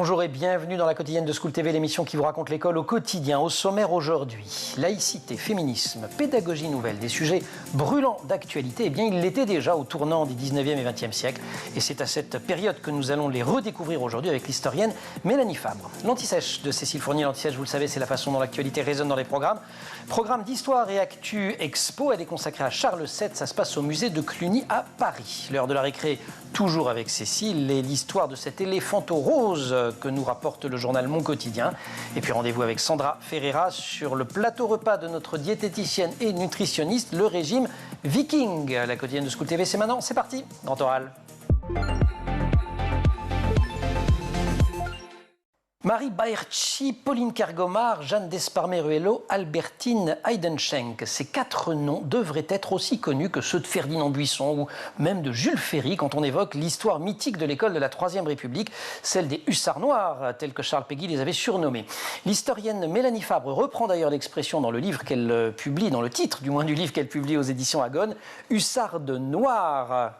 Bonjour et bienvenue dans la quotidienne de School TV, l'émission qui vous raconte l'école au quotidien. Au sommaire aujourd'hui, laïcité, féminisme, pédagogie nouvelle, des sujets brûlants d'actualité. Eh bien, il l'était déjà au tournant des 19e et 20e siècles. Et c'est à cette période que nous allons les redécouvrir aujourd'hui avec l'historienne Mélanie Fabre. L'Anti-Sèche de Cécile Fournier. L'Anti-Sèche, vous le savez, c'est la façon dont l'actualité résonne dans les programmes. Programme d'histoire et actu expo, elle est consacrée à Charles VII. Ça se passe au musée de Cluny à Paris. L'heure de la récré, toujours avec Cécile, et l'histoire de cet éléphanteau rose que nous rapporte le journal Mon Quotidien. Et puis rendez-vous avec Sandra Ferreira sur le plateau repas de notre diététicienne et nutritionniste, le régime Viking. La quotidienne de School TV, c'est maintenant, c'est parti, grand oral. Marie Baertschi, Pauline Kergomar, Jeanne d'Esparmé-Ruello, Albertine Heidenschenk. Ces quatre noms devraient être aussi connus que ceux de Ferdinand Buisson ou même de Jules Ferry quand on évoque l'histoire mythique de l'école de la Troisième République, celle des hussards noirs, tels que Charles Péguy les avait surnommés. L'historienne Mélanie Fabre reprend d'ailleurs l'expression dans le livre qu'elle publie, dans le titre du moins du livre qu'elle publie aux éditions Agone, Hussardes noirs.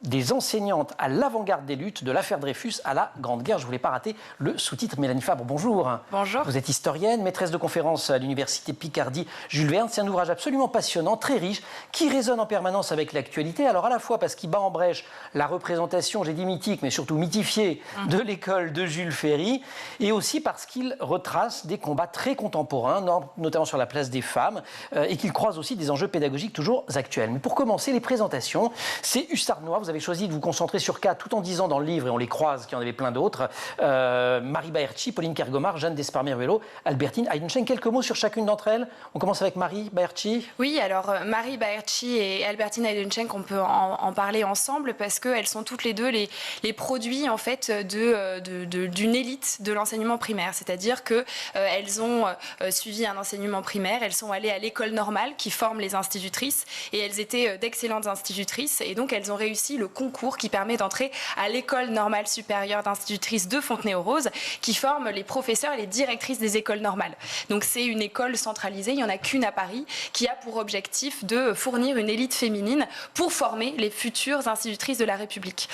Des enseignantes à l'avant-garde des luttes, de l'affaire Dreyfus à la Grande Guerre. Je ne voulais pas rater le sous-titre. Mélanie Fabre, bonjour. Bonjour. Vous êtes historienne, maîtresse de conférences à l'université Picardie Jules Verne. C'est un ouvrage absolument passionnant, très riche, qui résonne en permanence avec l'actualité. Alors à la fois parce qu'il bat en brèche la représentation, j'ai dit mythique, mais surtout mythifiée, de l'école de Jules Ferry, et aussi parce qu'il retrace des combats très contemporains, notamment sur la place des femmes, et qu'il croise aussi des enjeux pédagogiques toujours actuels. Mais pour commencer, les présentations, c'est Hussards noirs. Vous avez choisi de vous concentrer sur quatre, tout en disant dans le livre, et on les croise, qu'il y en avait plein d'autres, Marie Baertschi, Pauline Kergomar, Jeanne d'Esparmé-Ruello, Albertine Heidenschenk. Quelques mots sur chacune d'entre elles. On commence avec Marie Baertschi. Oui, alors Marie Baertschi et Albertine Heidenschenk, on peut en parler ensemble parce qu'elles sont toutes les deux les produits en fait d'une élite de l'enseignement primaire. C'est-à-dire qu'elles ont suivi un enseignement primaire, elles sont allées à l'école normale qui forme les institutrices et elles étaient d'excellentes institutrices et donc elles ont réussi le concours qui permet d'entrer à l'école normale supérieure d'institutrices de Fontenay-aux-Roses qui forme les professeurs et les directrices des écoles normales. Donc c'est une école centralisée, il n'y en a qu'une à Paris, qui a pour objectif de fournir une élite féminine pour former les futures institutrices de la République.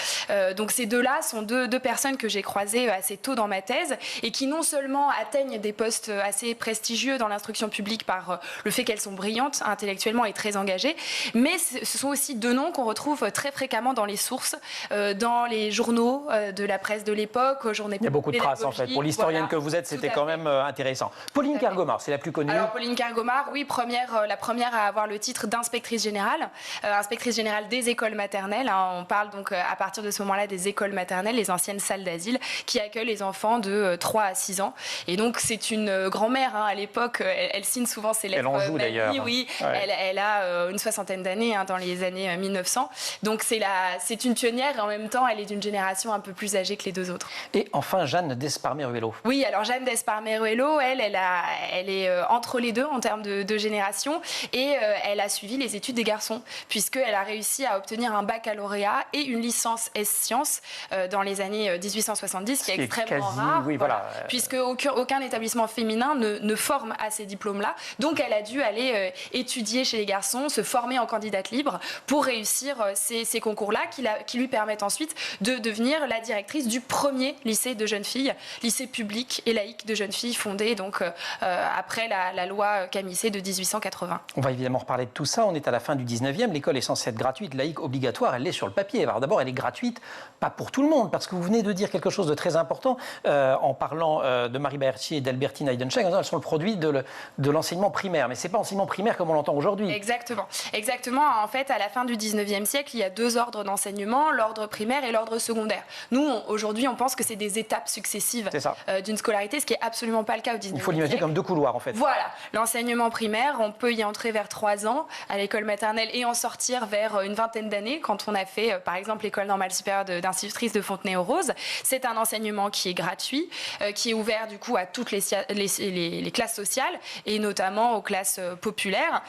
Donc ces deux-là sont deux personnes que j'ai croisées assez tôt dans ma thèse et qui non seulement atteignent des postes assez prestigieux dans l'instruction publique par le fait qu'elles sont brillantes intellectuellement et très engagées, mais ce sont aussi deux noms qu'on retrouve très fréquemment dans les sources, dans les journaux de la presse de l'époque. Il y a beaucoup de traces en fait. Pour l'historienne que vous êtes, c'était quand même intéressant. Pauline Kergomar, c'est la plus connue. Alors Pauline Kergomar, oui, la première à avoir le titre d'inspectrice générale des écoles maternelles. On parle donc à partir de ce moment-là des écoles maternelles, les anciennes salles d'asile, qui accueillent les enfants de 3 à 6 ans. Et donc c'est une grand-mère à l'époque. Elle signe souvent ses lettres. Elle en joue d'ailleurs. Oui, ouais. Elle a une soixantaine d'années dans les années 1900. Donc c'est une pionnière et en même temps elle est d'une génération un peu plus âgée que les deux autres. Et enfin Jeanne d'Esparmé-Ruello. Oui, alors Jeanne d'Esparmé-Ruello, elle est entre les deux en termes de génération et elle a suivi les études des garçons puisqu'elle a réussi à obtenir un baccalauréat et une licence S-Sciences dans les années 1870, qui est extrêmement rare, oui, voilà. Puisque aucun établissement féminin ne forme à ces diplômes-là. Donc elle a dû aller étudier chez les garçons, se former en candidate libre pour réussir ces concours-là qui lui permettent ensuite de devenir la directrice du premier lycée de jeunes filles, lycée public et laïque de jeunes filles fondé donc après la loi Camissé de 1880. On va évidemment reparler de tout ça. On est à la fin du 19e. L'école est censée être gratuite, laïque, obligatoire. Elle l'est sur le papier. Alors d'abord, elle est gratuite, pas pour tout le monde, parce que vous venez de dire quelque chose de très important en parlant de Marie Baertschi et d'Albertine Heidenschenk. Elles sont le produit de l'enseignement primaire. Mais ce n'est pas enseignement primaire comme on l'entend aujourd'hui. Exactement. En fait, à la fin du 19e siècle, il y a 2 ordres d'enseignement, l'ordre primaire et l'ordre secondaire. Nous, aujourd'hui, on pense que c'est des étapes successives d'une scolarité, ce qui n'est absolument pas le cas au 19e siècle. Il faut l'imaginer comme 2 couloirs, en fait. Voilà. L'enseignement primaire, on peut y entrer vers 3 ans à l'école maternelle et en sortir vers une vingtaine d'années quand on a fait, par exemple, l'école normale supérieure d'institutrices de Fontenay-aux-Roses. C'est un enseignement qui est gratuit, qui est ouvert, du coup, à toutes les classes sociales et notamment aux classes populaires.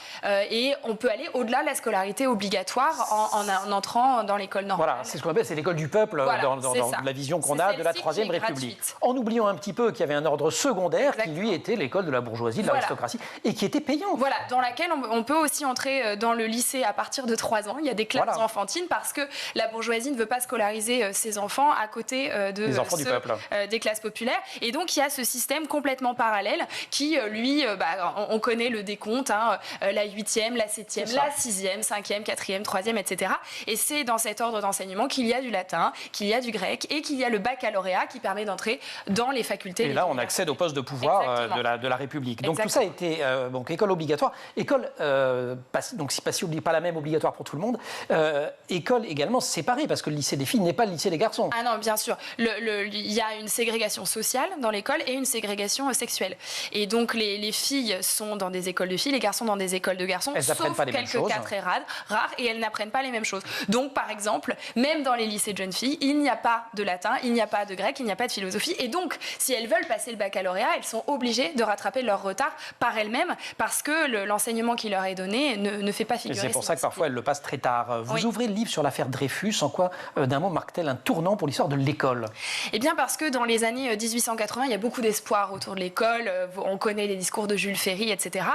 Et on peut aller au-delà de la scolarité obligatoire en entrant dans l'école normale. Voilà, c'est ce qu'on appelle, c'est l'école du peuple, Voilà, dans la vision qu'on a de la Troisième République. En oubliant un petit peu qu'il y avait un ordre secondaire qui, lui, était l'école de la bourgeoisie, de l'aristocratie, et qui était payant. Voilà, dans laquelle on peut aussi entrer dans le lycée à partir de 3 ans. Il y a des classes enfantines parce que la bourgeoisie ne veut pas scolariser ses enfants à côté des enfants du peuple. Des classes populaires. Et donc, il y a ce système complètement parallèle qui, lui, on connaît le décompte, la 8e, la 7e, la 6e, 5e, 4e, 3e, etc. Et c'est dans cet ordre d'enseignement qu'il y a du latin, qu'il y a du grec et qu'il y a le baccalauréat qui permet d'entrer dans les facultés. Et là, on accède au poste de pouvoir de la République. Donc tout ça a été école obligatoire. École, donc si pas la même obligatoire pour tout le monde, école également séparée, parce que le lycée des filles n'est pas le lycée des garçons. Ah non, bien sûr. Il y a une ségrégation sociale dans l'école et une ségrégation sexuelle. Et donc les filles sont dans des écoles de filles, les garçons dans des écoles de garçons, sauf quelques cas très rares, et elles n'apprennent pas les mêmes choses. Donc par exemple, même dans les lycées de jeunes filles, il n'y a pas de latin, il n'y a pas de grec, il n'y a pas de philosophie. Et donc, si elles veulent passer le baccalauréat, elles sont obligées de rattraper leur retard par elles-mêmes parce que l'enseignement qui leur est donné ne fait pas figurer. Et c'est pour ça que parfois elles le passent très tard. Vous ouvrez le livre sur l'affaire Dreyfus. En quoi, d'un mot, marque-t-elle un tournant pour l'histoire de l'école? Eh bien parce que dans les années 1880, il y a beaucoup d'espoir autour de l'école. On connaît les discours de Jules Ferry, etc.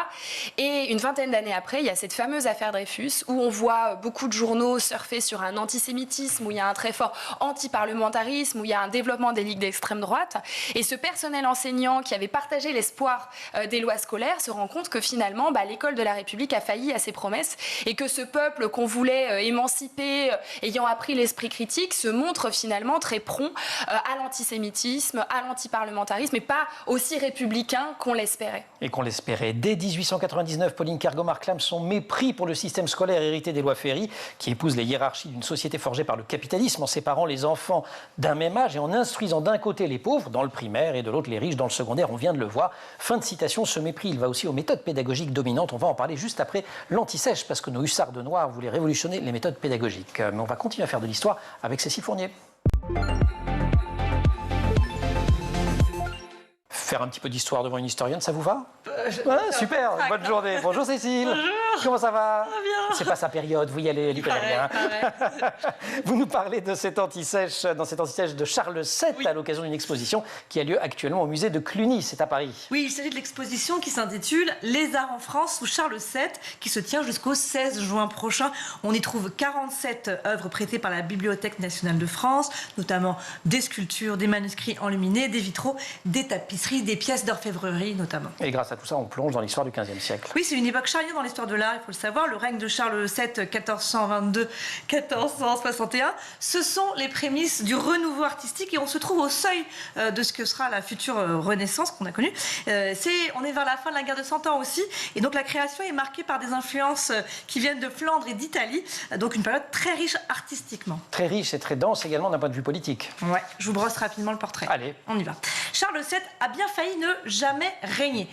Et une vingtaine d'années après, il y a cette fameuse affaire Dreyfus où on voit beaucoup de journaux surfer sur un antisémitisme, où il y a un très fort antiparlementarisme, où il y a un développement des ligues d'extrême droite. Et ce personnel enseignant qui avait partagé l'espoir des lois scolaires se rend compte que finalement, l'école de la République a failli à ses promesses et que ce peuple qu'on voulait émanciper, ayant appris l'esprit critique, se montre finalement très prompt à l'antisémitisme, à l'antiparlementarisme, et pas aussi républicain qu'on l'espérait. Et qu'on l'espérait. Dès 1899, Pauline Kergomar clame son mépris pour le système scolaire hérité des lois Ferry, qui épouse les hiérarchies d'une société forgée par le capitalisme en séparant les enfants d'un même âge et en instruisant d'un côté les pauvres dans le primaire et de l'autre les riches dans le secondaire. On vient de le voir. Fin de citation. Ce mépris, il va aussi aux méthodes pédagogiques dominantes. On va en parler juste après l'anti-sèche, parce que nos hussards de noir voulaient révolutionner les méthodes pédagogiques. Mais on va continuer à faire de l'histoire avec Cécile Fournier. Faire un petit peu d'histoire devant une historienne, ça vous va? Super, bonne journée. Bonjour Cécile. Bonjour. Comment ça va? Bien. C'est pas sa période, vous y allez, elle y connaît rien. Vous nous parlez de cet anti-sèche, dans cet anti-sèche de Charles VII, à l'occasion d'une exposition qui a lieu actuellement au musée de Cluny, c'est à Paris. Oui, il s'agit de l'exposition qui s'intitule Les Arts en France sous Charles VII, qui se tient jusqu'au 16 juin prochain. On y trouve 47 œuvres prêtées par la Bibliothèque nationale de France, notamment des sculptures, des manuscrits enluminés, des vitraux, des tapisseries, des pièces d'orfèvrerie notamment. Et grâce à tout ça, on plonge dans l'histoire du XVe siècle. Oui, c'est une époque charnière dans l'histoire de l'art, il faut le savoir. Le règne de Charles VII, 1422-1461, ce sont les prémices du renouveau artistique et on se trouve au seuil de ce que sera la future Renaissance qu'on a connue. On est vers la fin de la guerre de 100 ans aussi, et donc la création est marquée par des influences qui viennent de Flandre et d'Italie, donc une période très riche artistiquement. Très riche et très dense également d'un point de vue politique. Ouais, je vous brosse rapidement le portrait. Allez. On y va. Charles VII a bien failli ne jamais régner.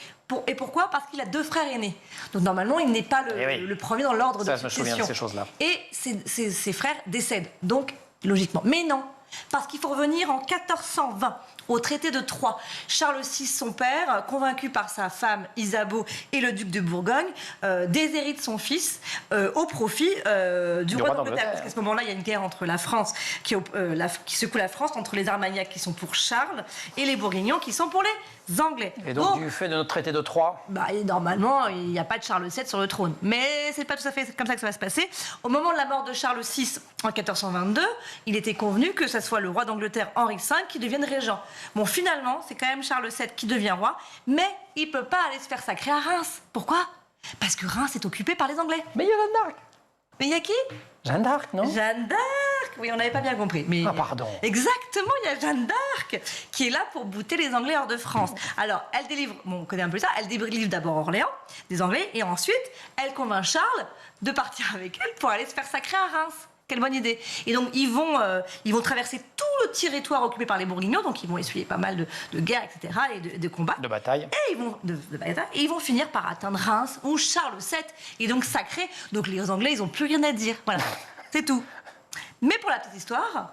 Et pourquoi? Parce qu'il a 2 frères aînés. Donc normalement, il n'est pas le premier dans l'ordre de succession. Ça, je me souviens de ces choses-là. Et ses frères décèdent, donc logiquement. Mais non, parce qu'il faut revenir en 1420, au traité de Troyes. Charles VI, son père, convaincu par sa femme Isabeau et le duc de Bourgogne, déshérite son fils au profit du roi d'Angleterre. Parce qu'à ce moment-là, il y a une guerre entre la France, qui secoue la France, entre les Armagnacs qui sont pour Charles et les Bourguignons qui sont pour les Anglais. Et donc, du fait de notre traité de Troyes, normalement, il n'y a pas de Charles VII sur le trône. Mais c'est pas tout à fait comme ça que ça va se passer. Au moment de la mort de Charles VI en 1422, il était convenu que ce soit le roi d'Angleterre Henri V qui devienne régent. Bon, finalement, c'est quand même Charles VII qui devient roi, mais il ne peut pas aller se faire sacrer à Reims. Pourquoi? Parce que Reims est occupé par les Anglais. mais il y a Jeanne d'Arc. Mais il y a qui? Jeanne d'Arc, non? Jeanne d'Arc. Oui, on n'avait pas bien compris. Mais pardon. Exactement, il y a Jeanne d'Arc qui est là pour bouter les Anglais hors de France. Alors, elle délivre, on connaît un peu ça, elle délivre d'abord Orléans, des Anglais, et ensuite, elle convainc Charles de partir avec elle pour aller se faire sacrer à Reims. Quelle bonne idée. Et donc, ils vont traverser tout le territoire occupé par les Bourguignons, donc ils vont essuyer pas mal de guerres, etc., et de combats. De bataille. Et ils vont finir par atteindre Reims, où Charles VII est donc sacré. Donc, les Anglais, ils n'ont plus rien à dire. Voilà, c'est tout. Mais pour la petite histoire,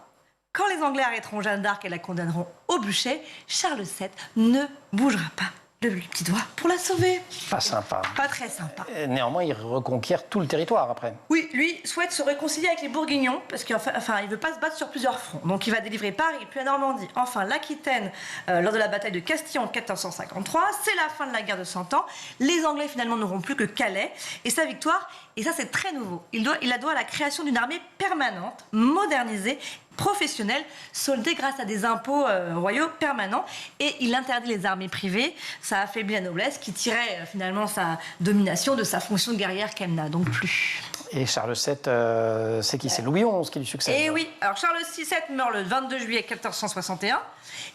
quand les Anglais arrêteront Jeanne d'Arc et la condamneront au bûcher, Charles VII ne bougera pas. le petit doigt pour la sauver. Pas sympa. Pas très sympa. Néanmoins, il reconquiert tout le territoire après. Oui, lui souhaite se réconcilier avec les Bourguignons parce qu'il il veut pas se battre sur plusieurs fronts. Donc il va délivrer Paris puis la Normandie. Enfin l'Aquitaine lors de la bataille de Castille en 1453. C'est la fin de la guerre de 100 ans. Les Anglais finalement n'auront plus que Calais et sa victoire. Et ça c'est très nouveau. Il la doit à la création d'une armée permanente, modernisée, professionnelle, soldée grâce à des impôts royaux permanents. Et il interdit les armées privées. Ça affaiblit la noblesse qui tirait finalement sa domination de sa fonction guerrière qu'elle n'a donc plus. Et Charles VII, c'est qui? C'est Louis XI qui lui succède. Et oui, alors Charles VII meurt le 22 juillet 1461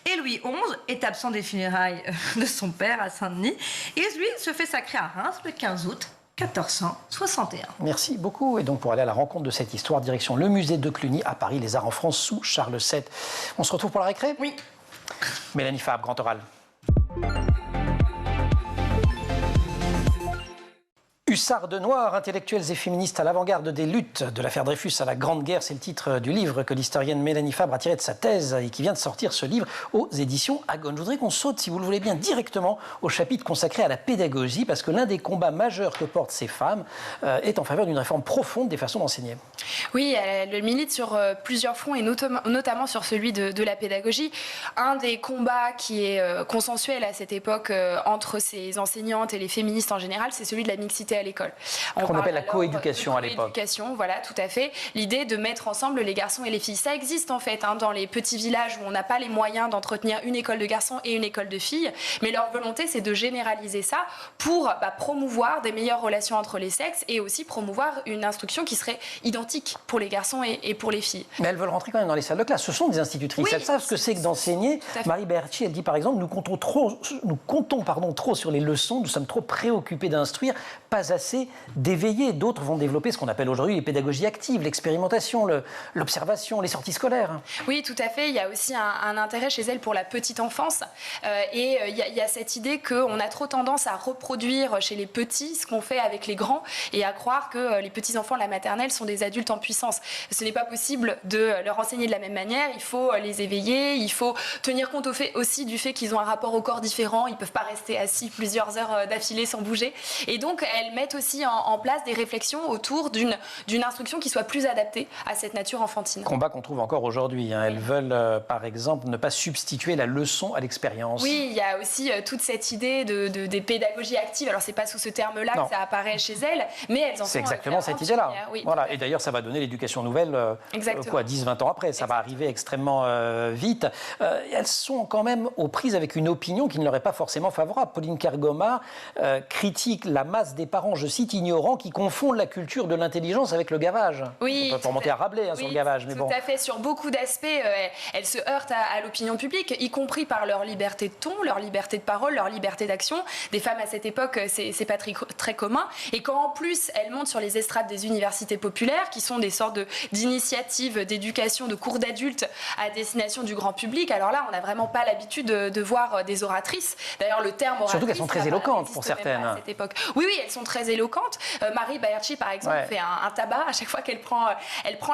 et Louis XI est absent des funérailles de son père à Saint-Denis. Et lui se fait sacrer à Reims le 15 août 1461. Merci beaucoup. Et donc, pour aller à la rencontre de cette histoire, direction le musée de Cluny à Paris, les arts en France sous Charles VII. On se retrouve pour la récré? Oui. Mélanie Fabre, Grand Oral. Hussards de noir, intellectuels et féministes à l'avant-garde des luttes de l'affaire Dreyfus à la Grande Guerre, c'est le titre du livre que l'historienne Mélanie Fabre a tiré de sa thèse et qui vient de sortir ce livre aux éditions Agone. Je voudrais qu'on saute, si vous le voulez bien, directement au chapitre consacré à la pédagogie, parce que l'un des combats majeurs que portent ces femmes est en faveur d'une réforme profonde des façons d'enseigner. Oui, elle milite sur plusieurs fronts et notamment sur celui de la pédagogie. Un des combats qui est consensuel à cette époque entre ces enseignantes et les féministes en général, c'est celui de la mixité à l'école. Qu'on appelle la coéducation à l'époque. Coéducation, voilà, tout à fait. L'idée de mettre ensemble les garçons et les filles. Ça existe en fait dans les petits villages où on n'a pas les moyens d'entretenir une école de garçons et une école de filles. Mais leur volonté, c'est de généraliser ça pour promouvoir des meilleures relations entre les sexes et aussi promouvoir une instruction qui serait identique pour les garçons et pour les filles. Mais elles veulent rentrer quand même dans les salles de classe. Ce sont des institutrices. Oui, elles savent ce que c'est que d'enseigner. Marie Berchi, elle dit par exemple, nous comptons trop sur les leçons, nous sommes trop préoccupés d'instruire, pas assez d'éveiller. D'autres vont développer ce qu'on appelle aujourd'hui les pédagogies actives, l'expérimentation, l'observation, les sorties scolaires. Oui, tout à fait. Il y a aussi un intérêt chez elles pour la petite enfance. Et il y a cette idée qu'on a trop tendance à reproduire chez les petits ce qu'on fait avec les grands et à croire que les petits-enfants de la maternelle sont des adultes en puissance. Ce n'est pas possible de leur enseigner de la même manière. Il faut les éveiller, il faut tenir compte aussi du fait qu'ils ont un rapport au corps différent. Ils ne peuvent pas rester assis plusieurs heures d'affilée sans bouger. Et donc, elles mettent aussi en place des réflexions autour d'une instruction qui soit plus adaptée à cette nature enfantine. Combat qu'on trouve encore aujourd'hui. Elles veulent, par exemple, ne pas substituer la leçon à l'expérience. Oui, il y a aussi toute cette idée des pédagogies actives. Alors, c'est pas sous ce terme-là que ça apparaît chez elles, mais elles en sont. C'est exactement cette idée-là. Oui, voilà. Et d'ailleurs, ça va donner l'éducation nouvelle 10-20 ans après. Ça va arriver extrêmement vite. Elles sont quand même aux prises avec une opinion qui ne leur est pas forcément favorable. Pauline Kergoma critique la masse des parents, je cite, ignorants, qui confondent la culture de l'intelligence avec le gavage. Oui, on peut pas remonter à Rabelais sur le gavage. Mais tout à fait. Sur beaucoup d'aspects, elles se heurtent à l'opinion publique, y compris par leur liberté de ton, leur liberté de parole, leur liberté d'action. Des femmes à cette époque, c'est pas très commun. Et quand en plus elles montent sur les estrades des universités populaires, qui sont des sortes d'initiatives d'éducation, de cours d'adultes à destination du grand public, alors là, on n'a vraiment pas l'habitude de voir des oratrices. D'ailleurs, le terme oratrice... Surtout qu'elles sont très éloquentes pour certaines. À cette époque. Oui, elles sont très éloquentes. Marie Baerchi, par exemple, fait un tabac à chaque fois qu'elle prend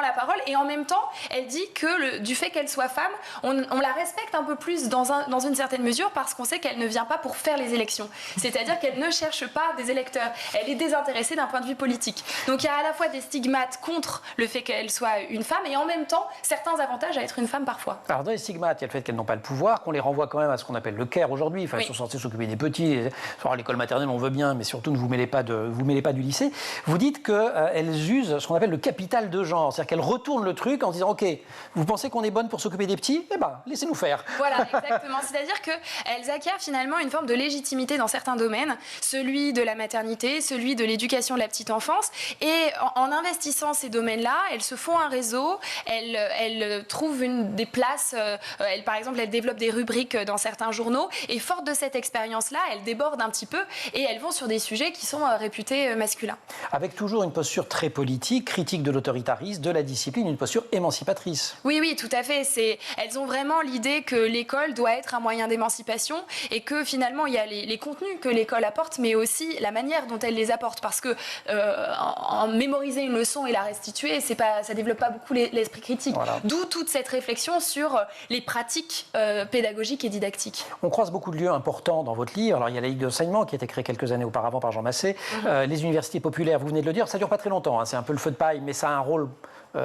la parole. Et en même temps, elle dit que du fait qu'elle soit femme, on la respecte un peu plus dans une certaine mesure parce qu'on sait qu'elle ne vient pas pour faire les élections. C'est-à-dire qu'elle ne cherche pas des électeurs. Elle est désintéressée d'un point de vue politique. Donc il y a à la fois des stigmates contre le fait qu'elle soit une femme et en même temps certains avantages à être une femme parfois. Alors dans les stigmates, il y a le fait qu'elles n'ont pas le pouvoir, qu'on les renvoie quand même à ce qu'on appelle le care aujourd'hui. Enfin, elles sont censées s'occuper des petits. À l'école maternelle, on veut bien, mais surtout ne vous mêlez pas du lycée. Vous dites qu'elles usent ce qu'on appelle le capital de genre. C'est-à-dire qu'elles retournent le truc en disant « Ok, vous pensez qu'on est bonne pour s'occuper des petits ? Eh bien, laissez-nous faire. » Voilà, exactement. C'est-à-dire qu'elles acquièrent finalement une forme de légitimité dans certains domaines, celui de la maternité, celui de l'éducation de la petite enfance. Et en investissant ces domaines-là, elles se font un réseau, elles trouvent des places. Par exemple, elles développent des rubriques dans certains journaux. Et fortes de cette expérience-là, elles débordent un petit peu et elles vont sur des sujets qui sont réputés masculins. Avec toujours une posture très politique, critique de l'autoritarisme, de la discipline, une posture émancipatrice. Oui, oui, tout à fait. Elles ont vraiment l'idée que l'école doit être un moyen d'émancipation et que finalement, il y a les contenus que l'école apporte, mais aussi la manière dont elle les apporte. Parce que en mémoriser une leçon et la restituer, ça développe pas beaucoup l'esprit critique. Voilà. D'où toute cette réflexion sur les pratiques pédagogiques et didactiques. On croise beaucoup de lieux importants dans votre livre. Alors, il y a la Ligue d'enseignement qui a été créée quelques années auparavant par Jean Massé. Les universités populaires, vous venez de le dire, ça ne dure pas très longtemps. Hein. C'est un peu le feu de paille, mais ça a un rôle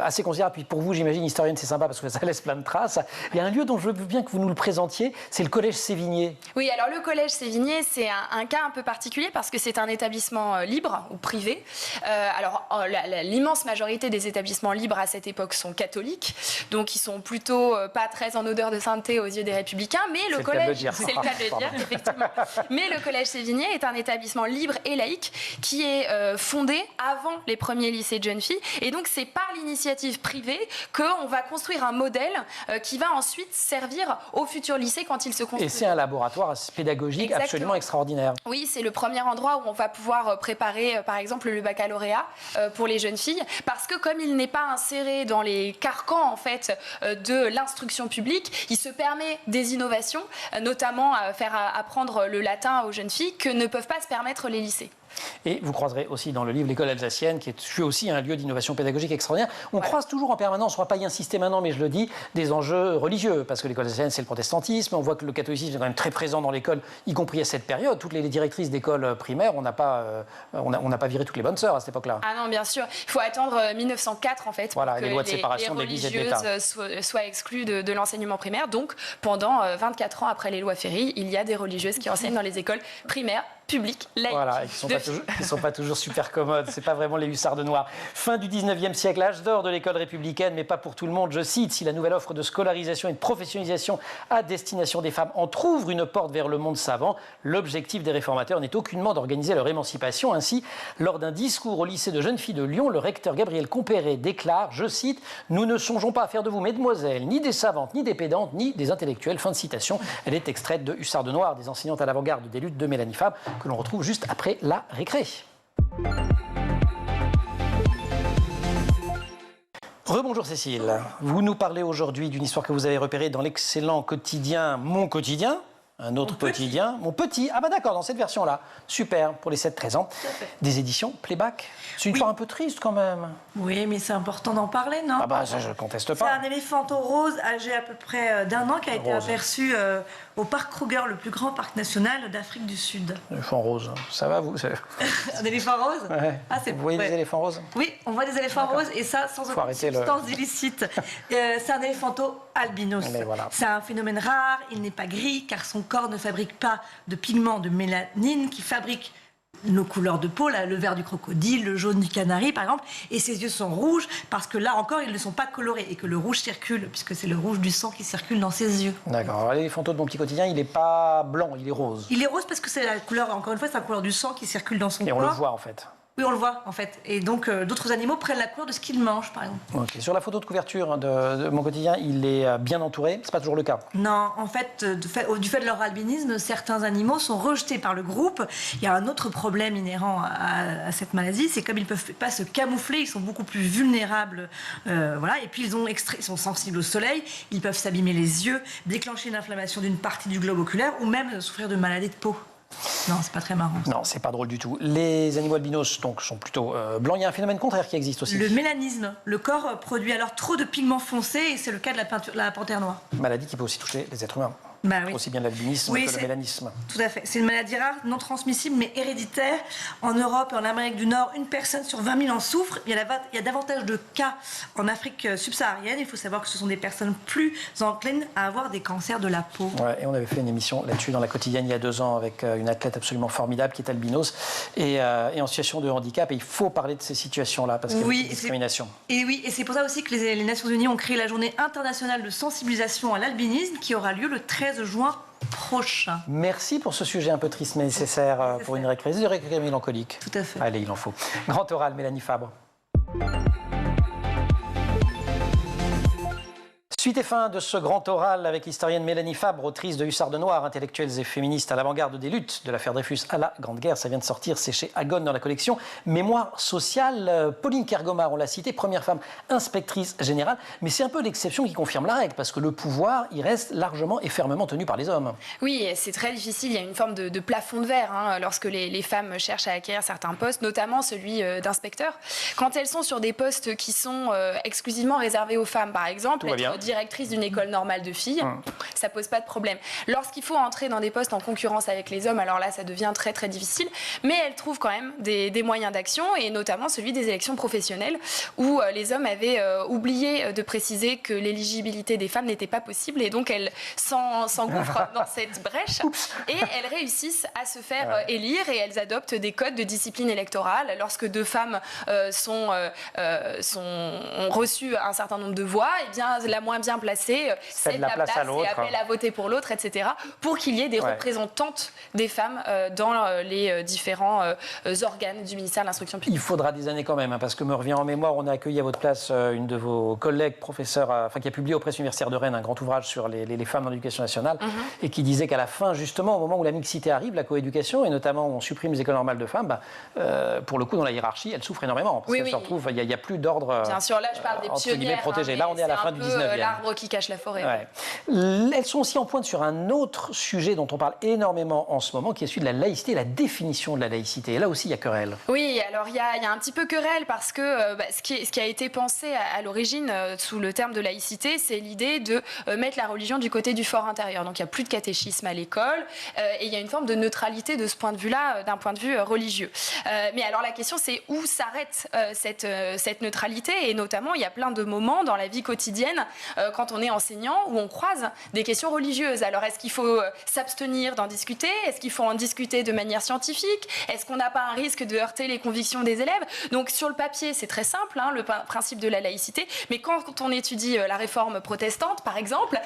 assez considérable. Puis pour vous, j'imagine, historienne, c'est sympa parce que ça laisse plein de traces. Il y a un lieu dont je veux bien que vous nous le présentiez, c'est le Collège Sévigné. Oui, alors le Collège Sévigné, c'est un cas un peu particulier parce que c'est un établissement libre ou privé. L'immense majorité des établissements libres à cette époque sont catholiques, donc ils sont plutôt pas très en odeur de sainteté aux yeux des républicains, mais le collège, c'est le cas de le dire, effectivement. Mais le Collège Sévigné est un établissement libre et laïque qui est fondé avant les premiers lycées de jeunes filles, et donc c'est par l'initiative privée qu'on va construire un modèle qui va ensuite servir aux futurs lycées quand ils se construisent. Et c'est un laboratoire pédagogique Exactement. Absolument extraordinaire. Oui, c'est le premier endroit où on va pouvoir préparer, par exemple, le baccalauréat pour les jeunes filles, parce que comme il n'est pas inséré dans les carcans en fait de l'instruction publique, il se permet des innovations, notamment faire apprendre le latin aux jeunes filles que ne peuvent pas se permettre les lycées. Et vous croiserez aussi dans le livre l'école alsacienne, qui fut aussi un lieu d'innovation pédagogique extraordinaire. On croise toujours en permanence, on ne va pas y insister maintenant, mais je le dis, des enjeux religieux, parce que l'école alsacienne, c'est le protestantisme. On voit que le catholicisme est quand même très présent dans l'école, y compris à cette période. Toutes les directrices d'école primaire, on n'a pas viré toutes les bonnes sœurs à cette époque-là. Ah non, bien sûr. Il faut attendre 1904, en fait, voilà, pour que les lois de séparation de l'Église et de l'État soient exclues de l'enseignement primaire. Donc, pendant 24 ans après les lois Ferry, il y a des religieuses qui enseignent dans les écoles primaires, publiques, laïques. Voilà, qui ne sont pas toujours super commodes. Ce n'est pas vraiment les hussards de noir. Fin du 19e siècle, âge d'or de l'école républicaine, mais pas pour tout le monde. Je cite, si la nouvelle offre de scolarisation et de professionnalisation à destination des femmes entrouvre une porte vers le monde savant, l'objectif des réformateurs n'est aucunement d'organiser leur émancipation. Ainsi, lors d'un discours au lycée de jeunes filles de Lyon, le recteur Gabriel Compéré déclare, je cite, « Nous ne songeons pas à faire de vous, mesdemoiselles, ni des savantes, ni des pédantes, ni des intellectuelles ». Fin de citation. Elle est extraite de Hussards de noir, des enseignantes à l'avant-garde des luttes de Mélanie Fabre, que l'on retrouve juste après la récré. Rebonjour Cécile, vous nous parlez aujourd'hui d'une histoire que vous avez repérée dans l'excellent quotidien Mon Quotidien, un autre quotidien, Mon Petit, ah bah d'accord, dans cette version-là, super, pour les 7-13 ans, des éditions Playback. C'est une histoire un peu triste quand même. Oui, mais c'est important d'en parler, non? Ah bah ça je ne conteste pas. C'est un éléphanteau rose âgé à peu près d'1 an qui a été aperçu au parc Kruger, le plus grand parc national d'Afrique du Sud. Éléphant rose, ça va vous? Un éléphant rose? Ouais. Ah, vous voyez des éléphants roses? Oui, on voit des éléphants roses et ça sans aucune substance illicite. C'est un éléphanteau albinos. Voilà. C'est un phénomène rare, il n'est pas gris car son corps ne fabrique pas de pigments de mélanine qui fabrique nos couleurs de peau, là, le vert du crocodile, le jaune du canari par exemple, et ses yeux sont rouges parce que là encore ils ne sont pas colorés et que le rouge circule puisque c'est le rouge du sang qui circule dans ses yeux. D'accord, l'éléphanteau de Mon Petit Quotidien, il n'est pas blanc, il est rose. Il est rose parce que c'est la couleur, encore une fois, c'est la couleur du sang qui circule dans son corps. Et on le voit en fait. Oui, on le voit en fait. Et donc d'autres animaux prennent la couleur de ce qu'ils mangent par exemple. Okay. Sur la photo de couverture de Mon Quotidien, il est bien entouré, c'est pas toujours le cas. Non, en fait, du fait de leur albinisme, certains animaux sont rejetés par le groupe. Il y a un autre problème inhérent à cette maladie, c'est comme ils ne peuvent pas se camoufler, ils sont beaucoup plus vulnérables. Voilà. Et puis ils sont sensibles au soleil, ils peuvent s'abîmer les yeux, déclencher une inflammation d'une partie du globe oculaire ou même souffrir de maladies de peau. Non, c'est pas très marrant. Non, c'est pas drôle du tout. Les animaux albinos donc, sont plutôt blancs. Il y a un phénomène contraire qui existe aussi. Le mélanisme. Le corps produit alors trop de pigments foncés et c'est le cas de la panthère noire. Maladie qui peut aussi toucher les êtres humains. Bah oui. Aussi bien l'albinisme que le mélanisme. Tout à fait. C'est une maladie rare, non transmissible, mais héréditaire. En Europe et en Amérique du Nord, une personne sur 20 000 en souffre. Il y a davantage de cas en Afrique subsaharienne. Il faut savoir que ce sont des personnes plus enclines à avoir des cancers de la peau. Ouais, et on avait fait une émission là-dessus dans la quotidienne il y a 2 ans avec une athlète absolument formidable qui est albinos et en situation de handicap. Et il faut parler de ces situations-là parce qu'il y a une discrimination. Et oui, et c'est pour ça aussi que les Nations Unies ont créé la journée internationale de sensibilisation à l'albinisme qui aura lieu le 13 juin prochain. Merci pour ce sujet un peu triste mais nécessaire pour une récré mélancolique. Tout à fait. Allez, il en faut. Grand oral, Mélanie Fabre. Suite et fin de ce grand oral avec l'historienne Mélanie Fabre, autrice de Hussards de Noir, intellectuelles et féministes à l'avant-garde des luttes de l'affaire Dreyfus à la Grande Guerre. Ça vient de sortir, c'est chez Agone dans la collection Mémoire sociale. Pauline Kergomar, on l'a cité, première femme inspectrice générale. Mais c'est un peu l'exception qui confirme la règle, parce que le pouvoir, il reste largement et fermement tenu par les hommes. Oui, c'est très difficile. Il y a une forme de plafond de verre lorsque les femmes cherchent à acquérir certains postes, notamment celui d'inspecteur. Quand elles sont sur des postes qui sont exclusivement réservés aux femmes, par exemple, directrice d'une école normale de filles, ça pose pas de problème. Lorsqu'il faut entrer dans des postes en concurrence avec les hommes, alors là, ça devient très très difficile. Mais elle trouve quand même des moyens d'action, et notamment celui des élections professionnelles, où les hommes avaient oublié de préciser que l'éligibilité des femmes n'était pas possible, et donc elles s'engouffrent dans cette brèche, et elles réussissent à se faire élire, et elles adoptent des codes de discipline électorale. Lorsque deux femmes ont reçu un certain nombre de voix, et bien la moins bien placée cède la place et appelle à voter pour l'autre, etc., pour qu'il y ait des représentantes des femmes dans les différents organes du ministère de l'Instruction publique. Il faudra des années quand même, parce que me revient en mémoire, on a accueilli à votre place une de vos collègues, professeur, qui a publié aux presses universitaires de Rennes un grand ouvrage sur les femmes dans l'éducation nationale, et qui disait qu'à la fin, justement, au moment où la mixité arrive, la coéducation, et notamment où on supprime les écoles normales de femmes, pour le coup, dans la hiérarchie, elle souffre énormément, parce qu'elle se retrouve, il n'y a plus d'ordre. Bien sûr, là je parle des pionnières protégées. Là, on est à la fin du 19e. L'arbre qui cache la forêt. Elles sont aussi en pointe sur un autre sujet dont on parle énormément en ce moment, qui est celui de la laïcité, la définition de la laïcité. Et là aussi, il y a querelle. Oui, alors il y a un petit peu querelle, parce que ce qui a été pensé à l'origine sous le terme de laïcité, c'est l'idée de mettre la religion du côté du fort intérieur. Donc il n'y a plus de catéchisme à l'école, et il y a une forme de neutralité de ce point de vue-là, d'un point de vue religieux. Mais alors la question, c'est où s'arrête cette neutralité, et notamment il y a plein de moments dans la vie quotidienne, quand on est enseignant, où on croise des questions religieuses. Alors est-ce qu'il faut s'abstenir d'en discuter? Est-ce qu'il faut en discuter de manière scientifique? Est-ce qu'on n'a pas un risque de heurter les convictions des élèves? Donc sur le papier, c'est très simple, le principe de la laïcité, mais quand on étudie la réforme protestante, par exemple,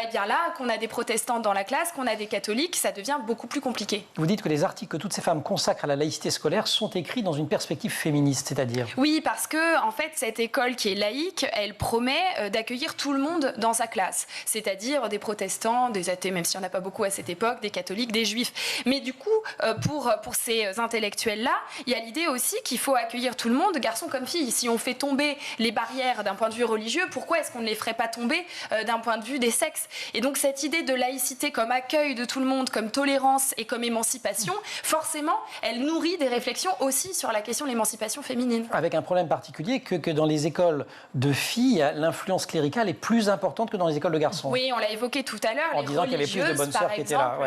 eh bien là, qu'on a des protestantes dans la classe, qu'on a des catholiques, ça devient beaucoup plus compliqué. Vous dites que les articles que toutes ces femmes consacrent à la laïcité scolaire sont écrits dans une perspective féministe, c'est-à-dire? Oui, parce que en fait, cette école qui est laïque, elle promet d'accueillir tout le monde dans sa classe, c'est-à-dire des protestants, des athées, même s'il n'y en a pas beaucoup à cette époque, des catholiques, des juifs. Mais du coup, pour ces intellectuels-là, il y a l'idée aussi qu'il faut accueillir tout le monde, garçons comme filles. Si on fait tomber les barrières d'un point de vue religieux, pourquoi est-ce qu'on ne les ferait pas tomber d'un point de vue des sexes? Et donc cette idée de laïcité comme accueil de tout le monde, comme tolérance et comme émancipation, forcément, elle nourrit des réflexions aussi sur la question de l'émancipation féminine. Avec un problème particulier que dans les écoles de filles, l'influence cléricale est plus importante que dans les écoles de garçons. Oui, on l'a évoqué tout à l'heure. En disant qu'il y avait plus de bonnes sœurs qui étaient là.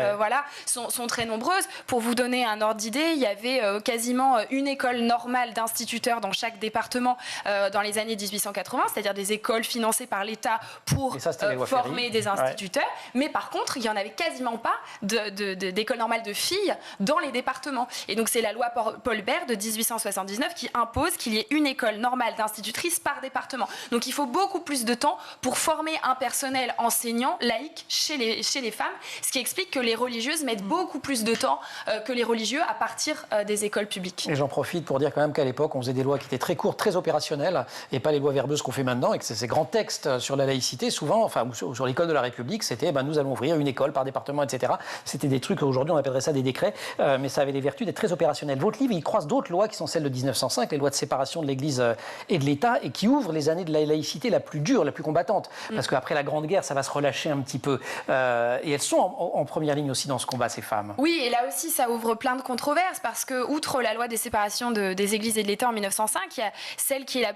Sont très nombreuses. Pour vous donner un ordre d'idée, il y avait quasiment une école normale d'instituteurs dans chaque département dans les années 1880, c'est-à-dire des écoles financées par l'État pour former des instituteurs. Mais par contre, il n'y en avait quasiment pas d'école normale de filles dans les départements. Et donc c'est la loi Paul Bert de 1879 qui impose qu'il y ait une école normale d'institutrices par département. Donc il faut beaucoup plus de temps pour former un personnel enseignant laïque chez les femmes, ce qui explique que les religieuses mettent beaucoup plus de temps que les religieux à partir des écoles publiques. Et j'en profite pour dire quand même qu'à l'époque, on faisait des lois qui étaient très courtes, très opérationnelles, et pas les lois verbeuses qu'on fait maintenant, et que ces grands textes sur la laïcité, souvent, sur l'école de la République, c'était nous allons ouvrir une école par département, etc. C'était des trucs, aujourd'hui on appellerait ça des décrets, mais ça avait les vertus d'être très opérationnel. Votre livre, il croise d'autres lois qui sont celles de 1905, les lois de séparation de l'Église et de l'État, et qui ouvrent les années de la laïcité la plus dure, la plus combattante. Parce qu'après la Grande Guerre, ça va se relâcher un petit peu. Et elles sont en première ligne aussi dans ce combat, ces femmes. Oui, et là aussi, ça ouvre plein de controverses, parce que, outre la loi des séparations des Églises et de l'État en 1905, il y a celle qui est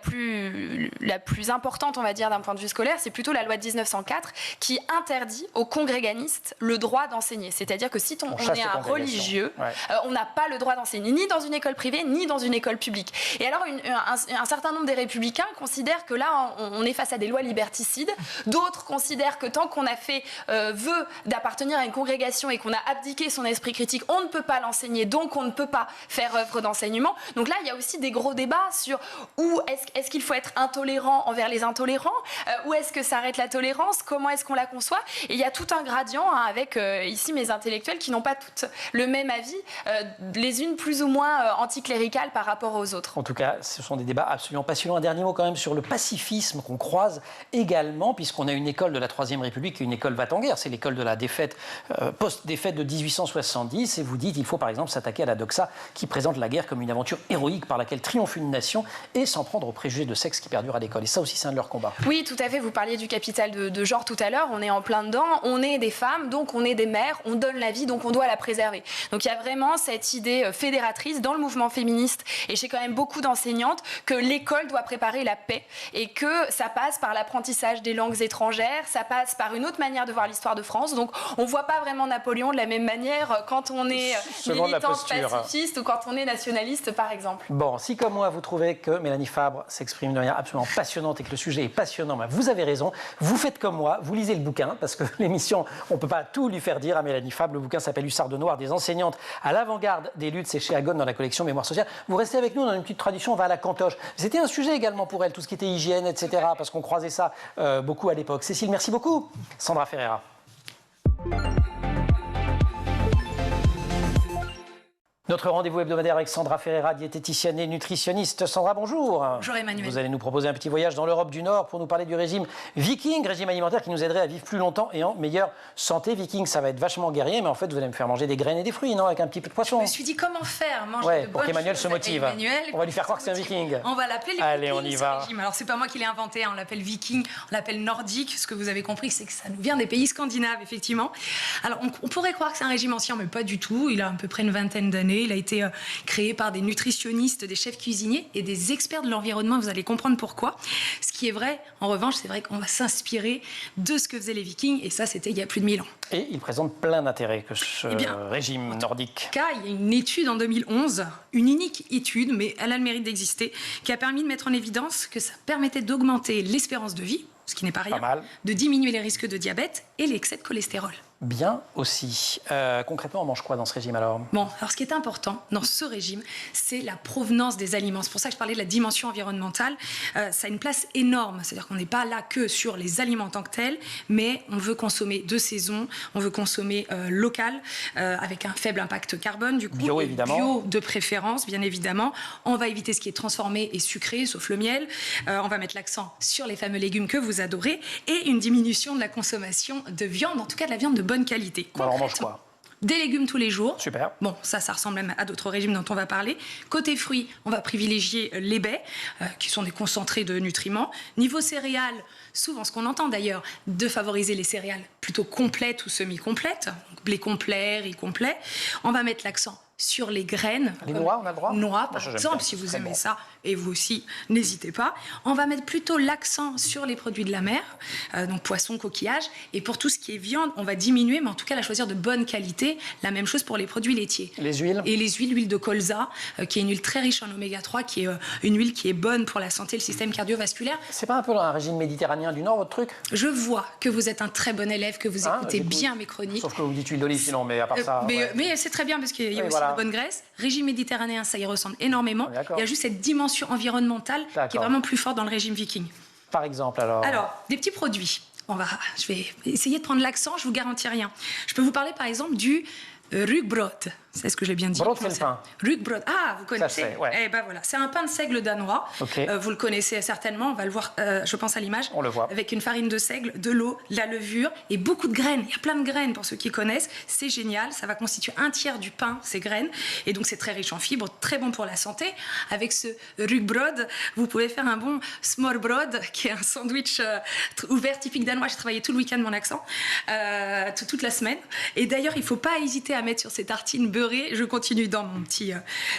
la plus importante, on va dire, d'un point de vue scolaire, c'est plutôt la loi de 1904, qui interdit aux congréganistes le droit d'enseigner. C'est-à-dire que si on est un religieux, on n'a pas le droit d'enseigner, ni dans une école privée, ni dans une école publique. Et alors, un certain nombre des républicains considèrent que là, on est face à des lois liberticides. D'autres considèrent que tant qu'on a fait vœu d'appartenir à une congrégation et qu'on a abdiqué son esprit critique, on ne peut pas l'enseigner, donc on ne peut pas faire œuvre d'enseignement. Donc là, il y a aussi des gros débats sur où est-ce qu'il faut être intolérant envers les intolérants, où est-ce que s'arrête la tolérance, comment est-ce qu'on la conçoit. Et il y a tout un gradient avec ici mes intellectuels qui n'ont pas toutes le même avis, les unes plus ou moins anticléricales par rapport aux autres. En tout cas, ce sont des débats absolument passionnants. Un dernier mot quand même sur le pacifisme qu'on croise également idéalement, puisqu'on a une école de la Troisième République et une école va-t-en-guerre, c'est l'école de la défaite, post-défaite de 1870, et vous dites qu'il faut par exemple s'attaquer à la doxa qui présente la guerre comme une aventure héroïque par laquelle triomphe une nation et s'en prendre aux préjugés de sexe qui perdurent à l'école. Et ça aussi, c'est un de leurs combats. Oui, tout à fait. Vous parliez du capital de genre tout à l'heure. On est en plein dedans. On est des femmes, donc on est des mères. On donne la vie, donc on doit la préserver. Donc il y a vraiment cette idée fédératrice dans le mouvement féministe et chez quand même beaucoup d'enseignantes que l'école doit préparer la paix et que ça passe par l'apprentissage des langues étrangères, ça passe par une autre manière de voir l'histoire de France. Donc on ne voit pas vraiment Napoléon de la même manière quand on est militante pacifiste ou quand on est nationaliste, par exemple. Bon, si comme moi vous trouvez que Mélanie Fabre s'exprime de manière absolument passionnante et que le sujet est passionnant, ben vous avez raison. Vous faites comme moi, vous lisez le bouquin, parce que l'émission, on ne peut pas tout lui faire dire à Mélanie Fabre. Le bouquin s'appelle Hussard de Noir, des enseignantes à l'avant-garde des luttes. C'est chez Agone dans la collection Mémoire sociale. Vous restez avec nous dans une petite tradition, on va à la cantoche. C'était un sujet également pour elle, tout ce qui était hygiène, etc., parce qu'on croisait ça beaucoup à l'époque. Cécile, merci beaucoup. Sandra Ferreira. Notre rendez-vous hebdomadaire avec Sandra Ferreira, diététicienne et nutritionniste. Sandra, bonjour. Bonjour Emmanuel. Vous allez nous proposer un petit voyage dans l'Europe du Nord pour nous parler du régime viking, régime alimentaire qui nous aiderait à vivre plus longtemps et en meilleure santé. Viking, ça va être vachement guerrier, mais en fait, vous allez me faire manger des graines et des fruits, non? Avec un petit peu de poisson. Je me suis dit comment faire manger de pour bonnes qu'Emmanuel choses se motive. Emmanuel, on va lui faire croire que c'est un viking. On va l'appeler les Allez, vikings, on y va. ce régime. Alors, c'est pas moi qui l'ai inventé, on l'appelle viking, on l'appelle nordique. Ce que vous avez compris, c'est que ça nous vient des pays scandinaves, effectivement. Alors, on pourrait croire que c'est un régime ancien, mais pas du tout. Il a à peu près une vingtaine d'années. Il a été créé par des nutritionnistes, des chefs cuisiniers et des experts de l'environnement. Vous allez comprendre pourquoi. Ce qui est vrai, en revanche, c'est vrai qu'on va s'inspirer de ce que faisaient les Vikings, et ça, c'était il y a plus de 1000 ans. Et il présente plein d'intérêts que ce régime nordique. En tout cas, il y a une étude en 2011, une unique étude, mais elle a le mérite d'exister, qui a permis de mettre en évidence que ça permettait d'augmenter l'espérance de vie, ce qui n'est pas rien, de diminuer les risques de diabète et l'excès de cholestérol. Bien aussi. Concrètement, on mange quoi dans ce régime alors? Bon, alors ce qui est important dans ce régime, c'est la provenance des aliments. C'est pour ça que je parlais de la dimension environnementale. Ça a une place énorme. C'est-à-dire qu'on n'est pas là que sur les aliments en tant que tels, mais on veut consommer de saison, on veut consommer local, avec un faible impact carbone, du coup. Bio, évidemment. Bio de préférence, bien évidemment. On va éviter ce qui est transformé et sucré, sauf le miel. On va mettre l'accent sur les fameux légumes que vous adorez et une diminution de la consommation de viande, en tout cas de la viande de bonne qualité. Alors on mange quoi? Des légumes tous les jours. Super. Bon, ça ressemble même à d'autres régimes dont on va parler. Côté fruits, on va privilégier les baies, qui sont des concentrés de nutriments. Niveau céréales, souvent ce qu'on entend d'ailleurs, de favoriser les céréales plutôt complètes ou semi-complètes, donc blé complet, riz complet. On va mettre l'accent sur les graines. Les noix, on a le droit? Noix, par exemple, si vous aimez ça, et vous aussi, n'hésitez pas. On va mettre plutôt l'accent sur les produits de la mer, donc poissons, coquillages. Et pour tout ce qui est viande, on va diminuer, mais en tout cas, la choisir de bonne qualité. La même chose pour les produits laitiers. Les huiles? Et les huiles, l'huile de colza, qui est une huile très riche en oméga 3, qui est une huile qui est bonne pour la santé et le système cardiovasculaire. C'est pas un peu un régime méditerranéen du Nord, votre truc? Je vois que vous êtes un très bon élève, que vous écoutez bien mes chroniques. Sauf que vous dites huile d'olive, sinon, mais à part ça... Mais c'est très bien, parce qu'il y a aussi de bonne graisse. Régime méditerranéen, ça y ressemble énormément. Il y a juste cette dimension environnementale qui est vraiment plus forte dans le régime viking. Par exemple, alors? Alors, des petits produits. Je vais essayer de prendre l'accent, je vous garantis rien. Je peux vous parler par exemple du rugbrød. C'est ce que j'ai bien dit. Brot, c'est le pain. Rugbrød. Ah, vous connaissez? Ouais. Eh ben voilà, c'est un pain de seigle danois. Okay. Vous le connaissez certainement, on va le voir, je pense à l'image. On le voit. Avec une farine de seigle, de l'eau, de la levure et beaucoup de graines. Il y a plein de graines pour ceux qui connaissent. C'est génial, ça va constituer un tiers du pain, ces graines. Et donc c'est très riche en fibres, très bon pour la santé. Avec ce rugbrød, vous pouvez faire un bon smørbrød, qui est un sandwich ouvert typique danois. J'ai travaillé tout le week-end mon accent, toute la semaine. Et d'ailleurs, il ne faut pas hésiter à mettre sur ces tartines beurrées. Je continue dans mon petit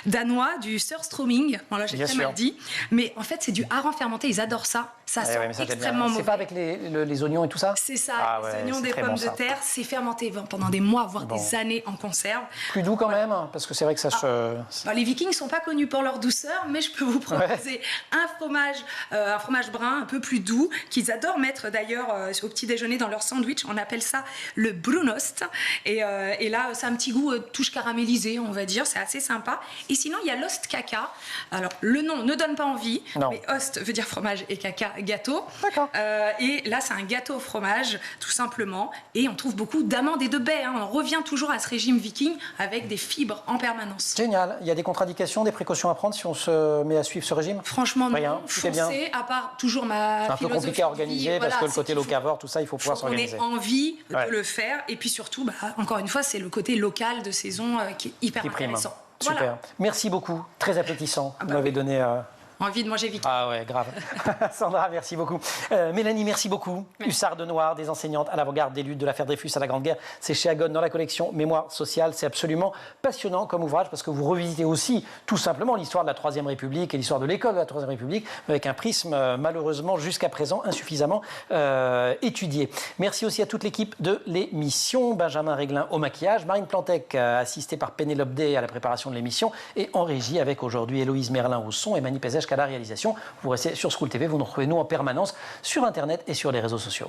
danois, du surströmming. Bon là, j'ai très mal dit. Mais en fait, c'est du hareng fermenté. Ils adorent ça. Ça sent extrêmement mauvais. C'est pas avec les oignons et tout ça? C'est ça, les oignons, des pommes de terre. C'est fermenté pendant des mois, voire des années en conserve. Plus doux quand même, parce que c'est vrai que ça se... les Vikings ne sont pas connus pour leur douceur, mais je peux vous proposer un fromage brun un peu plus doux, qu'ils adorent mettre d'ailleurs au petit déjeuner dans leur sandwich. On appelle ça le brunost. Et là, ça un petit goût touche caramélisée, on va dire. C'est assez sympa. Et sinon, il y a l'Ost Caca. Alors, le nom ne donne pas envie, mais Ost veut dire fromage et caca, gâteau. D'accord. Et là, c'est un gâteau au fromage, tout simplement. Et on trouve beaucoup d'amandes et de baies. On revient toujours à ce régime viking avec des fibres en permanence. Génial. Il y a des contre-indications, des précautions à prendre si on se met à suivre ce régime? Franchement, non. Rien, tout est bien. Foncez, à part toujours ma C'est un peu compliqué à organiser parce que le côté locavore, tout ça, il faut pouvoir s'organiser. On ait envie de le faire. Et puis surtout, encore une fois, c'est le côté local de saison qui est hyper intéressant. Super. Voilà. Merci beaucoup. Très appétissant. Vous m'avez donné... envie de manger vite. Ah ouais, grave. Sandra, merci beaucoup. Mélanie, merci beaucoup. Hussard de Noir, des enseignantes à l'avant-garde des luttes de l'affaire Dreyfus à la Grande Guerre. C'est chez Agone dans la collection Mémoire sociale. C'est absolument passionnant comme ouvrage parce que vous revisitez aussi tout simplement l'histoire de la Troisième République et l'histoire de l'école de la Troisième République avec un prisme malheureusement jusqu'à présent insuffisamment étudié. Merci aussi à toute l'équipe de l'émission. Benjamin Réglin au maquillage, Marine Plantec assistée par Pénélope Day à la préparation de l'émission et en régie avec aujourd'hui Héloïse Merlin au son et Mani Pézèche à la réalisation. Vous restez sur School TV, vous nous retrouvez nous en permanence sur Internet et sur les réseaux sociaux.